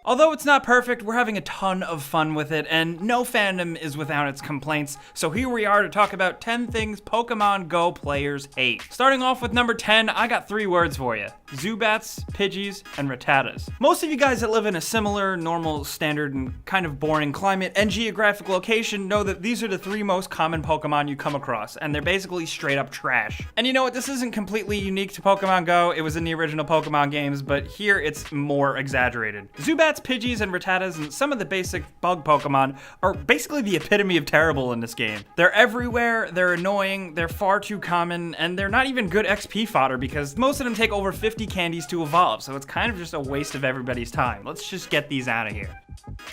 Although it's not perfect, we're having a ton of fun with it, and no fandom is without its complaints, so here we are to talk about 10 things Pokemon Go players hate. Starting off with number 10, I got 3 words for you. Zubats, Pidgeys, and Rattatas. Most of you guys that live in a similar, normal, standard, and kind of boring climate and geographic location know that these are the 3 most common Pokemon you come across, and they're basically straight up trash. And you know what, this isn't completely unique to Pokemon Go, it was in the original Pokemon games, but here it's more exaggerated. Zubats, Pidgeys, and Rattatas, and some of the basic bug Pokemon are basically the epitome of terrible in this game. They're everywhere, they're annoying, they're far too common, and they're not even good XP fodder because most of them take over 50 candies to evolve, so it's kind of just a waste of everybody's time. Let's just get these out of here.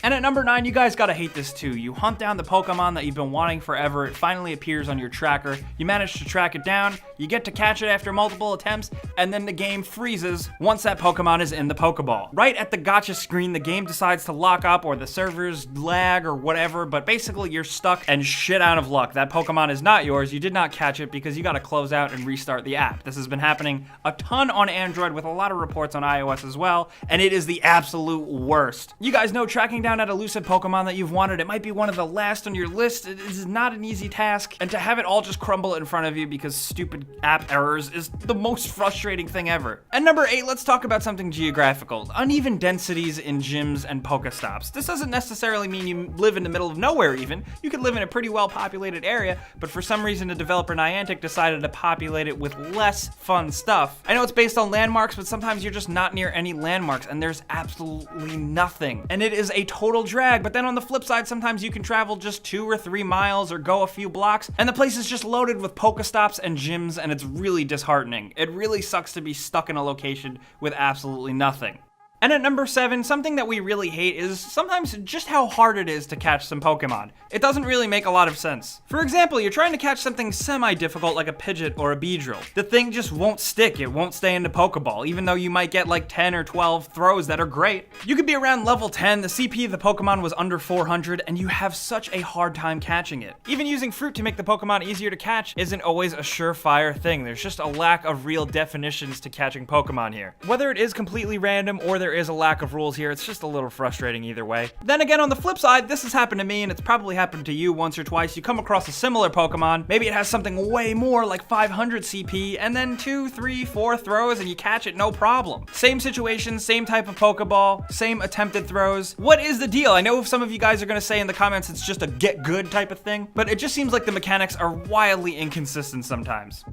And at number 9, you guys gotta hate this too. You hunt down the Pokemon that you've been wanting forever, it finally appears on your tracker, you manage to track it down, you get to catch it after multiple attempts, and then the game freezes once that Pokemon is in the Pokeball. Right at the gotcha screen, the game decides to lock up or the servers lag or whatever, but basically you're stuck and shit out of luck. That Pokemon is not yours, you did not catch it because you gotta close out and restart the app. This has been happening a ton on Android with a lot of reports on iOS as well, and it is the absolute worst. You guys know tracking down that elusive Pokemon that you've wanted, it might be one of the last on your list. It is not an easy task, and to have it all just crumble in front of you because stupid app errors is the most frustrating thing ever. And number 8, let's talk about something geographical. Uneven densities in gyms and Pokestops. This doesn't necessarily mean you live in the middle of nowhere even. You could live in a pretty well populated area, but for some reason the developer Niantic decided to populate it with less fun stuff. I know it's based on landmarks, but sometimes you're just not near any landmarks and there's absolutely nothing. And it is a total drag, but then on the flip side, sometimes you can travel just 2 or 3 miles or go a few blocks, and the place is just loaded with Pokestops and gyms, and it's really disheartening. It really sucks to be stuck in a location with absolutely nothing. And at number 7, something that we really hate is sometimes just how hard it is to catch some Pokemon. It doesn't really make a lot of sense. For example, you're trying to catch something semi-difficult like a Pidgeot or a Beedrill. The thing just won't stick, it won't stay in the Pokeball, even though you might get like 10 or 12 throws that are great. You could be around level 10, the CP of the Pokemon was under 400, and you have such a hard time catching it. Even using fruit to make the Pokemon easier to catch isn't always a surefire thing. There's just a lack of real definitions to catching Pokemon here. Whether it is completely random or there is a lack of rules here, it's just a little frustrating either way. Then again, on the flip side, this has happened to me and it's probably happened to you once or twice. You come across a similar Pokemon, maybe it has something way more like 500 CP, and then 2, 3, 4 throws and you catch it no problem. Same situation, same type of Pokeball, same attempted throws. What is the deal? I know some of you guys are gonna say in the comments it's just a get good type of thing, but it just seems like the mechanics are wildly inconsistent sometimes.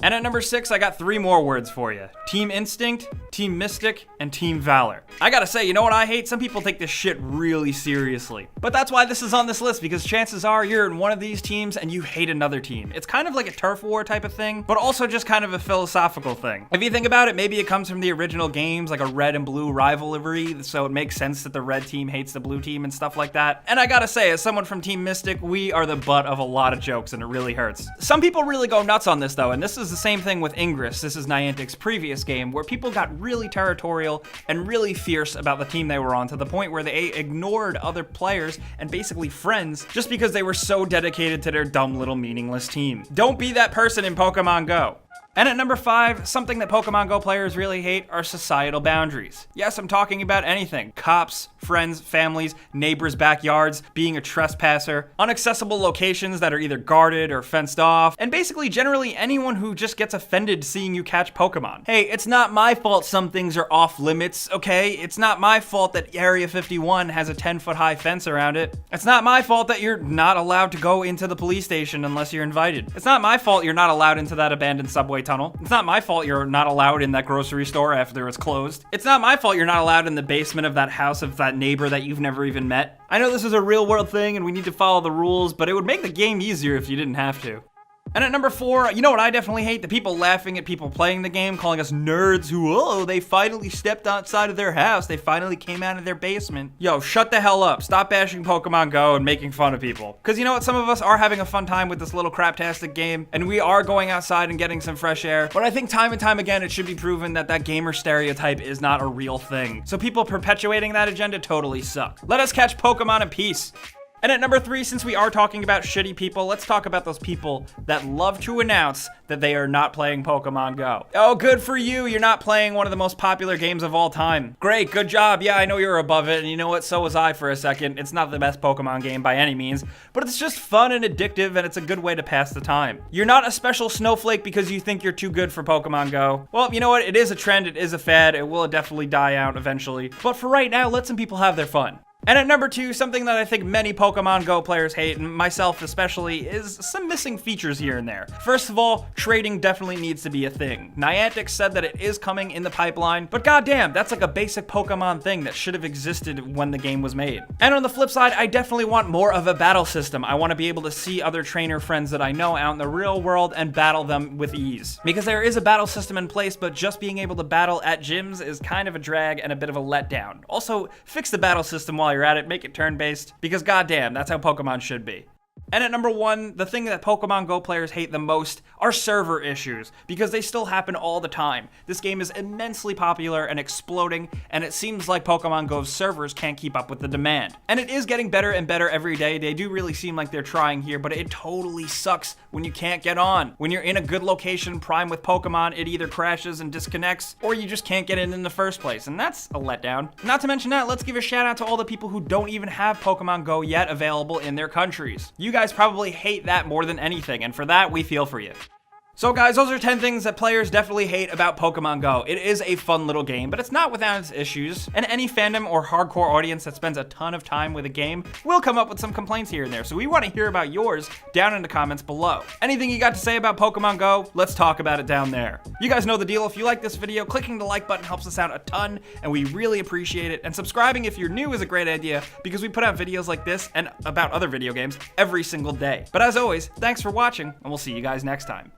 And at number 6, I got 3 more words for you. Team Instinct, Team Mystic, and Team Valor. I gotta say, you know what I hate? Some people take this shit really seriously. But that's why this is on this list, because chances are you're in one of these teams and you hate another team. It's kind of like a turf war type of thing, but also just kind of a philosophical thing. If you think about it, maybe it comes from the original games, like a red and blue rivalry, so it makes sense that the red team hates the blue team and stuff like that. And I gotta say, as someone from Team Mystic, we are the butt of a lot of jokes and it really hurts. Some people really go nuts on this though, and this is the same thing with Ingress. This is Niantic's previous game where people got really territorial and really fierce about the team they were on to the point where they ignored other players and basically friends just because they were so dedicated to their dumb little meaningless team. Don't be that person in Pokemon Go. And at number 5, something that Pokemon Go players really hate are societal boundaries. Yes, I'm talking about anything. Cops, friends, families, neighbors' backyards, being a trespasser, inaccessible locations that are either guarded or fenced off, and basically generally anyone who just gets offended seeing you catch Pokemon. Hey, it's not my fault some things are off limits, okay? It's not my fault that Area 51 has a 10-foot high fence around it. It's not my fault that you're not allowed to go into the police station unless you're invited. It's not my fault you're not allowed into that abandoned subway tunnel. It's not my fault you're not allowed in that grocery store after it's closed. It's not my fault you're not allowed in the basement of that house of that neighbor that you've never even met. I know this is a real world thing and we need to follow the rules, but it would make the game easier if you didn't have to. And at number 4, you know what I definitely hate? The people laughing at people playing the game, calling us nerds who, oh, they finally stepped outside of their house. They finally came out of their basement. Yo, shut the hell up. Stop bashing Pokemon Go and making fun of people. Because you know what? Some of us are having a fun time with this little craptastic game, and we are going outside and getting some fresh air. But I think time and time again, it should be proven that that gamer stereotype is not a real thing. So people perpetuating that agenda totally suck. Let us catch Pokemon in peace. And at number 3, since we are talking about shitty people, let's talk about those people that love to announce that they are not playing Pokemon Go. Oh, good for you. You're not playing one of the most popular games of all time. Great, good job. Yeah, I know you're above it, and you know what? So was I for a second. It's not the best Pokemon game by any means, but it's just fun and addictive, and it's a good way to pass the time. You're not a special snowflake because you think you're too good for Pokemon Go. Well, you know what? It is a trend. It is a fad. It will definitely die out eventually. But for right now, let some people have their fun. And at number 2, something that I think many Pokemon Go players hate, and myself especially, is some missing features here and there. First of all, trading definitely needs to be a thing. Niantic said that it is coming in the pipeline, but goddamn, that's like a basic Pokemon thing that should have existed when the game was made. And on the flip side, I definitely want more of a battle system. I want to be able to see other trainer friends that I know out in the real world and battle them with ease. Because there is a battle system in place, but just being able to battle at gyms is kind of a drag and a bit of a letdown. Also, fix the battle system while you're at it, make it turn-based, because goddamn, that's how Pokemon should be. And at number 1, the thing that Pokemon Go players hate the most are server issues, because they still happen all the time. This game is immensely popular and exploding, and it seems like Pokemon Go's servers can't keep up with the demand. And it is getting better and better every day. They do really seem like they're trying here, but it totally sucks when you can't get on. When you're in a good location, prime with Pokemon, it either crashes and disconnects, or you just can't get in the first place, and that's a letdown. Not to mention that, let's give a shout out to all the people who don't even have Pokemon Go yet available in their countries. You guys probably hate that more than anything, and for that, we feel for you. So guys, those are 10 things that players definitely hate about Pokemon Go. It is a fun little game, but it's not without its issues, and any fandom or hardcore audience that spends a ton of time with a game will come up with some complaints here and there, so we want to hear about yours down in the comments below. Anything you got to say about Pokemon Go, let's talk about it down there. You guys know the deal. If you like this video, clicking the like button helps us out a ton, and we really appreciate it, and subscribing if you're new is a great idea, because we put out videos like this and about other video games every single day. But as always, thanks for watching, and we'll see you guys next time.